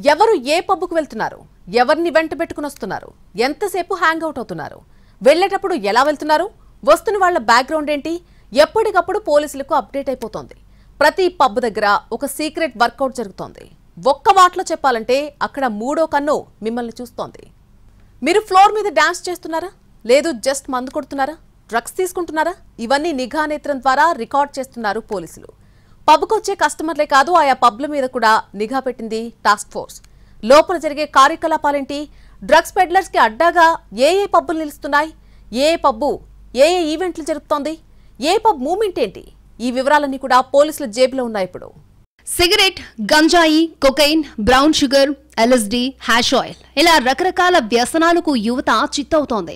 ఎవరు ఏ పబ్బుకు వెళ్తున్నారు, ఎవరిని వెంట పెట్టుకుని వస్తున్నారు, ఎంతసేపు హ్యాంగ్ అవుట్ అవుతున్నారు, వెళ్ళేటప్పుడు ఎలా వెళ్తున్నారు, వస్తున్న వాళ్ళ బ్యాక్గ్రౌండ్ ఏంటి, ఎప్పటికప్పుడు పోలీసులకు అప్డేట్ అయిపోతోంది. ప్రతి పబ్ దగ్గర ఒక సీక్రెట్ వర్కౌట్ జరుగుతోంది. ఒక్క మాటలో చెప్పాలంటే అక్కడ మూడో కన్ను మిమ్మల్ని చూస్తోంది. మీరు ఫ్లోర్ మీద డాన్స్ చేస్తున్నారా, లేదు జస్ట్ మందు కొడుతున్నారా, డ్రగ్స్ తీసుకుంటున్నారా, ఇవన్నీ నిఘా నేత్రం ద్వారా రికార్డ్ చేస్తున్నారు పోలీసులు. పబ్కొచ్చే కస్టమర్లే కాదు, ఆయా పబ్ల మీద కూడా నిఘా పెట్టింది టాస్క్ ఫోర్స్. లోపల జరిగే కార్యకలాపాలేంటి, డ్రగ్స్ పెడ్లర్స్ కి అడ్డాగా ఏ పబ్బులు నిలుస్తున్నాయి, ఏ పబ్బు ఏ ఈవెంట్లు జరుపుతోంది, ఏ పబ్ మూవ్మెంట్ ఏంటి, ఈ వివరాలన్నీ కూడా పోలీసుల జేబులో ఉన్నాయి. ఇప్పుడు సిగరెట్, గంజాయి, cocaine, brown sugar, LSD, hash oil ఇలా రకరకాల వ్యసనాలకు యువత చిత్తవుతోంది.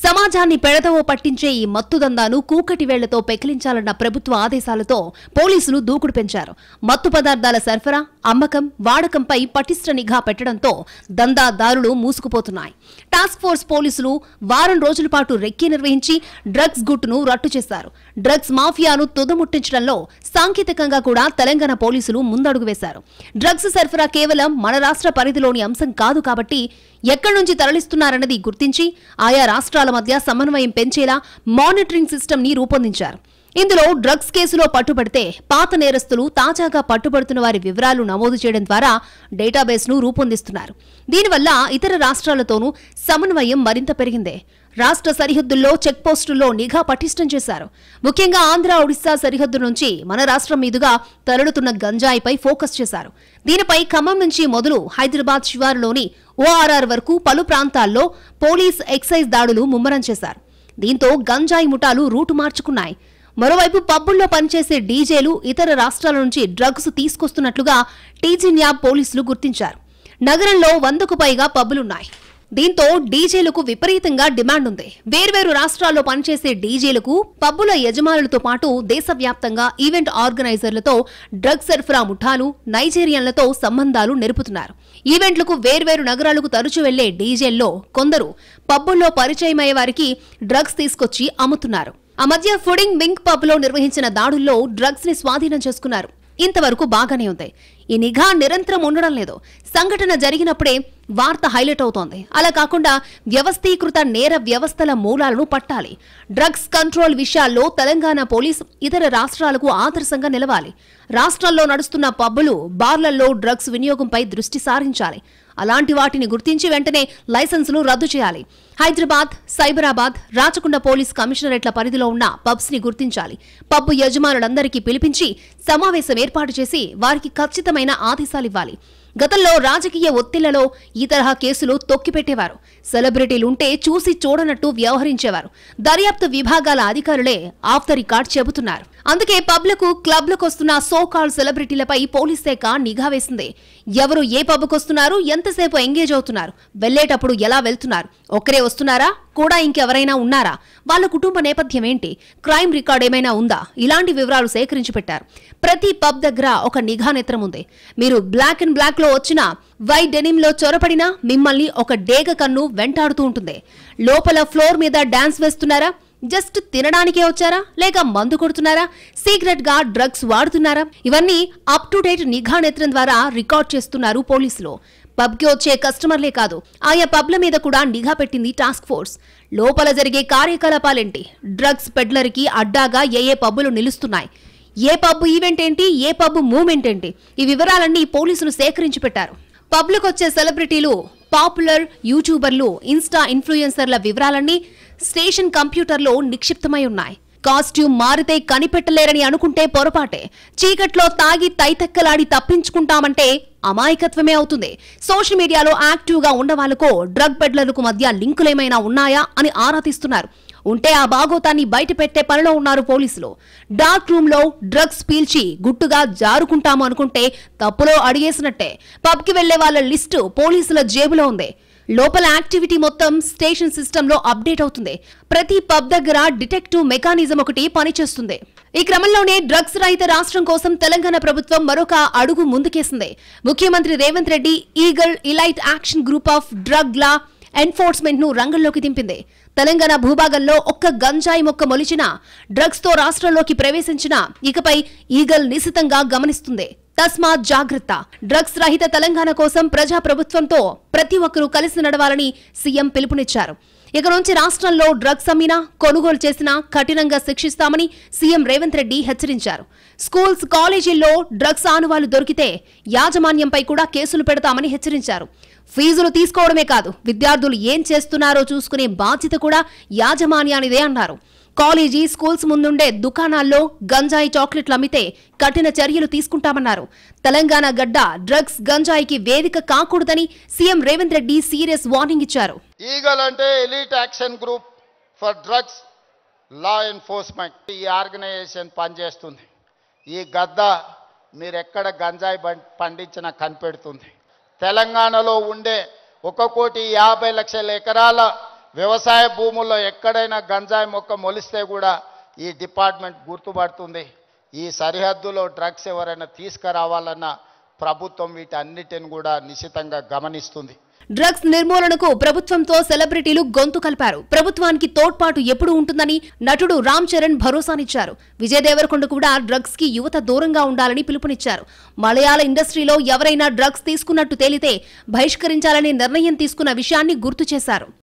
సమాజాన్ని పెడదవో పట్టించే ఈ మత్తుదందాను కూకటి వేళ్లతో పెకిలించాలన్న ప్రభుత్వ ఆదేశాలతో పోలీసులు దూకుడు పెంచారు. మత్తు పదార్థాల సరఫరా, అమ్మకం, వాడకంపై పటిష్ట నిఘా పెట్టడంతో దందాదారులు మూసుకుపోతున్నాయి. టాస్క్ ఫోర్స్ పోలీసులు వారం రోజుల పాటు రెక్కీ నిర్వహించి డ్రగ్స్ గుట్టును రట్టు చేశారు. డ్రగ్స్ మాఫియాను తుదముట్టించడంలో సాంకేతికంగా కూడా తెలంగాణ పోలీసులు ముందడుగు వేశారు. డ్రగ్స్ సరఫరా కేవలం మన రాష్ట్ర పరిధిలోని అంశం కాదు కాబట్టి ఎక్కడి నుంచి తరలిస్తున్నారన్నది గుర్తించి ఆయా రాష్ట్రాల మధ్య సమన్వయం పెంచేలా మానిటరింగ్ సిస్టమ్ ని రూపొందించారు. ఇందులో డ్రగ్స్ కేసులో పట్టుబడితే పాత నేరస్తులు, తాజాగా పట్టుబడుతున్న వారి వివరాలు నమోదు చేయడం ద్వారా డేటాబేస్ ను రూపొందిస్తున్నారు. దీనివల్ల ఇతర రాష్ట్రాలతోనూ సమన్వయం మరింత పెరిగింది. రాష్ట్ర సరిహద్దుల్లో చెక్ పోస్టుల్లో నిఘా పటిష్టం చేశారు. ముఖ్యంగా ఆంధ్ర, ఒడిశా సరిహద్దు నుంచి మన రాష్ట్రం మీదుగా తరలుతున్న గంజాయిపై ఫోకస్ చేశారు. దీనిపై ఖమ్మం నుంచి మొదలు హైదరాబాద్ శివారులోని ఓఆర్ఆర్ వరకు పలు ప్రాంతాల్లో పోలీస్ ఎక్సైజ్ దాడులు ముమ్మరం చేశారు. దీంతో గంజాయి ముఠాలు రూటు మార్చుకున్నాయి. మరోవైపు పబ్బుల్లో పనిచేసే డీజేలు ఇతర రాష్ట్రాల నుంచి డ్రగ్స్ తీసుకొస్తున్నట్లుగా టీజీ న్యాబ్ పోలీసులు గుర్తించారు. నగరంలో 100కు పైగా పబ్బులున్నాయి. దీంతో డీజేలకు విపరీతంగా డిమాండ్ ఉంది. వేర్వేరు రాష్ట్రాల్లో పనిచేసే డీజేలకు పబ్బుల యజమానులతో పాటు దేశవ్యాప్తంగా ఈవెంట్ ఆర్గనైజర్లతో డ్రగ్స్ సరఫరా ముఠాలు, నైజీరియన్లతో సంబంధాలు నెరుపుతున్నారు. ఈవెంట్లకు వేర్వేరు నగరాలకు తరచూ వెళ్లే డీజేల్లో కొందరు పబ్బుల్లో పరిచయమయ్యే వారికి డ్రగ్స్ తీసుకొచ్చి అమ్ముతున్నారు. ఆ మధ్య ఫుడింగ్ వింగ్ పబ్ లో నిర్వహించిన దాడుల్లో డ్రగ్స్ ని స్వాధీనం చేసుకున్నారు. ఇంతవరకు బాగానే ఉంది. ఈ నిఘా నిరంతరం ఉండడం లేదు. సంఘటన జరిగినప్పుడే వార్త హైలైట్ అవుతోంది. అలా కాకుండా వ్యవస్థీకృత నేర వ్యవస్థల మూలాలను పట్టాలి. డ్రగ్స్ కంట్రోల్ విషయాల్లో తెలంగాణ పోలీస్ ఇతర రాష్ట్రాలకు ఆదర్శంగా నిలవాలి. రాష్ట్రాల్లో నడుస్తున్న పబ్బులు, బార్లలో డ్రగ్స్ వినియోగంపై దృష్టి సారించాలి. అలాంటి వాటిని గుర్తించి వెంటనే లైసెన్సులు రద్దు చేయాలి. హైదరాబాద్, సైబరాబాద్, రాచకొండ పోలీస్ కమిషనరేట్ల పరిధిలో ఉన్న పబ్స్ ని గుర్తించాలి. పబ్బు యజమానులందరికీ పిలిపించి సమావేశం ఏర్పాటు చేసి వారికి ఖచ్చితమైన ఆదేశాలివ్వాలి. గతంలో రాజకీయ ఒత్తిళ్లలో ఈ తరహా కేసులు తొక్కిపెట్టేవారు. సెలబ్రిటీలుంటే చూసి చూడనట్టు వ్యవహరించేవారు. దర్యాప్తు విభాగాల అధికారులే ఆఫ్ ద రికార్డ్ చెబుతున్నారు. అందుకే పబ్లకు, క్లబ్లకు వస్తున్న సోకాల్ సెలబ్రిటీలపై పోలీస్ శాఖ నిఘా వేసింది. ఎవరు ఏ పబ్కొస్తున్నారు, ఎంతసేపు ఎంగేజ్ అవుతున్నారు, వెళ్లేటప్పుడు ఎలా వెళ్తున్నారు, ఒక్కరే వస్తున్నారా, కూడా ఇంకెవరైనా ఉన్నారా, వాళ్ళ కుటుంబ నేపథ్యం ఏంటి, క్రైమ్ రికార్డ్ ఏమైనా ఉందా, ఇలాంటి వివరాలు సేకరించి పెట్టారు. ప్రతి పబ్ దగ్గర ఒక నిఘా నేత్రం ఉంది. మీరు బ్లాక్ అండ్ బ్లాక్ లో వచ్చినా, వైట్ డెనిమ్ లో చొరపడినా మిమ్మల్ని ఒక డేగ కన్ను వెంటాడుతూ ఉంటుంది. లోపల ఫ్లోర్ మీద డాన్స్ వేస్తున్నారా, జస్ట్ తినడానికే వచ్చారా, లేక మందు కొడుతున్నారా, సీక్రెట్ గా డ్రగ్స్ వాడుతున్నారా, ఇవన్నీ అప్ టు డేట్ నిఘా నేత్రం ద్వారా రికార్డ్ చేస్తున్నారు పోలీసులు. పబ్కి వచ్చే కస్టమర్లే కాదు, ఆయా పబ్ల మీద కూడా నిఘా పెట్టింది టాస్క్ ఫోర్స్. లోపల జరిగే కార్యకలాపాలేంటి, డ్రగ్స్ పెడ్లర్కి అడ్డాగా ఏ పబ్బులు నిలుస్తున్నాయి, ఏ పబ్ ఈవెంట్ ఏంటి, ఏ పబ్ మూవ్మెంట్ ఏంటి, ఈ వివరాలన్నీ పోలీసులు సేకరించి పెట్టారు. పబ్లకు వచ్చే సెలబ్రిటీలు, పాపులర్ యూట్యూబర్లు, ఇన్స్టా ఇన్ఫ్లుయెన్సర్ల వివరాలన్నీ స్టేషన్ కంప్యూటర్లో నిక్షిప్తమై ఉన్నాయి. కాస్ట్యూమ్ మారితే కనిపెట్టలేరని అనుకుంటే పొరపాటే. చీకట్లో తాగి తైతెక్కలాడి తప్పించుకుంటామంటే అమాయకత్వమే అవుతుంది. సోషల్ మీడియాలో యాక్టివ్ గా ఉన్నవాళ్లకు డ్రగ్ పెడ్లర్లకు మధ్య లింకులేమైనా ఉన్నాయా అని ఆరా తీస్తున్నారు. ఉంటే ఆ బాగోతాన్ని బయట పెట్టే పనిలో ఉన్నారు పోలీసులు. డార్క్ రూమ్ లో డ్రగ్స్ పీల్చి గుట్టుగా జారుకుంటాము అనుకుంటే తప్పులో అడిగేసినట్టే. పబ్కి వెళ్లే వాళ్ళ లిస్టు పోలీసుల జేబులో ఉంది. లోపల యాక్టివిటీ మొత్తం స్టేషన్ సిస్టమ్ లో అప్డేట్ అవుతుంది. ప్రతి పబ్ దగ్గర డిటెక్టివ్ మెకానిజం ఒకటి పనిచేస్తుంది. ఈ క్రమంలోనే డ్రగ్స్ రహిత రాష్ట్రం కోసం తెలంగాణ ప్రభుత్వం మరొక అడుగు ముందుకేసింది. ముఖ్యమంత్రి Revanth Reddy eagle elite action group of drug law enforcement ను రంగంలోకి దింపింది. తెలంగాణ భూభాగంలో ఒక్క గంజాయి మొక్క మొలిచినా, డ్రగ్స్ తో రాష్ట్రంలోకి ప్రవేశించినా ఇకపై ఈగల్ నిశితంగా గమనిస్తుంది. తస్మాత్ జాగ్రత్త. డ్రగ్స్ రహిత తెలంగాణ కోసం ప్రజాప్రభుత్వంతో ప్రతి ఒక్కరూ కలిసి నడవాలని సీఎం పిలుపునిచ్చారు. ఇక నుంచి రాష్ట్రంలో డ్రగ్స్ అమ్మినా, కొనుగోలు చేసినా కఠినంగా శిక్షిస్తామని సీఎం రేవంత్ రెడ్డి హెచ్చరించారు. స్కూల్స్, కాలేజీల్లో డ్రగ్స్ ఆనవాళ్లు దొరికితే యాజమాన్యంపై కూడా కేసులు పెడతామని హెచ్చరించారు. ఫీజులు తీసుకోవడమే కాదు, విద్యార్థులు ఏం చేస్తున్నారో చూసుకునే బాధ్యత కూడా యాజమాన్యానిదే అన్నారు. కాలేజీ, స్కూల్స్ ముందుండే దుకాణాల్లో గంజాయి, చాక్లెట్లు అమ్మితే కఠిన చర్యలు తీసుకుంటామన్నారు. తెలంగాణ గడ్డ డ్రగ్స్, గంజాయికి వేదిక కాకూడదని CM Revanth Reddy serious warning ఇచ్చారు. ఈగల్ అంటే elite action group for drugs law enforcement. ఈ ఆర్గనైజేషన్ పనిచేస్తుంది. ఈ గద్ద మీరెక్కడ గంజాయి పండించినా కనిపెడుతుంది. తెలంగాణలో ఉండే 1,50,00,000 ఎకరాల వ్యవసాయ భూముల్లో ఎక్కడైనా గంజాయి మొక్క మొలిస్తే కూడా ఈ డిపార్ట్మెంట్ గుర్తుపడుతుంది. ఈ సరిహద్దులో డ్రగ్స్ ఎవరైనా తీసుకురావాలన్న ప్రభుత్వం వీటన్నిటిని కూడా నిశితంగా గమనిస్తుంది. డ్రగ్స్ నిర్మూలనకు ప్రభుత్వంతో సెలబ్రిటీలు గొంతు కలిపారు. ప్రభుత్వానికి తోడ్పాటు ఎప్పుడు ఉంటుందని నటుడు రామ్ చరణ్ భరోసానిచ్చారు. విజయ్ దేవరకొండ కూడా డ్రగ్స్ కి యువత దూరంగా ఉండాలని పిలుపునిచ్చారు. మలయాళ ఇండస్ట్రీలో ఎవరైనా డ్రగ్స్ తీసుకున్నట్టు తేలితే బహిష్కరించాలని నిర్ణయం తీసుకున్న విషయాన్ని గుర్తు చేశారు.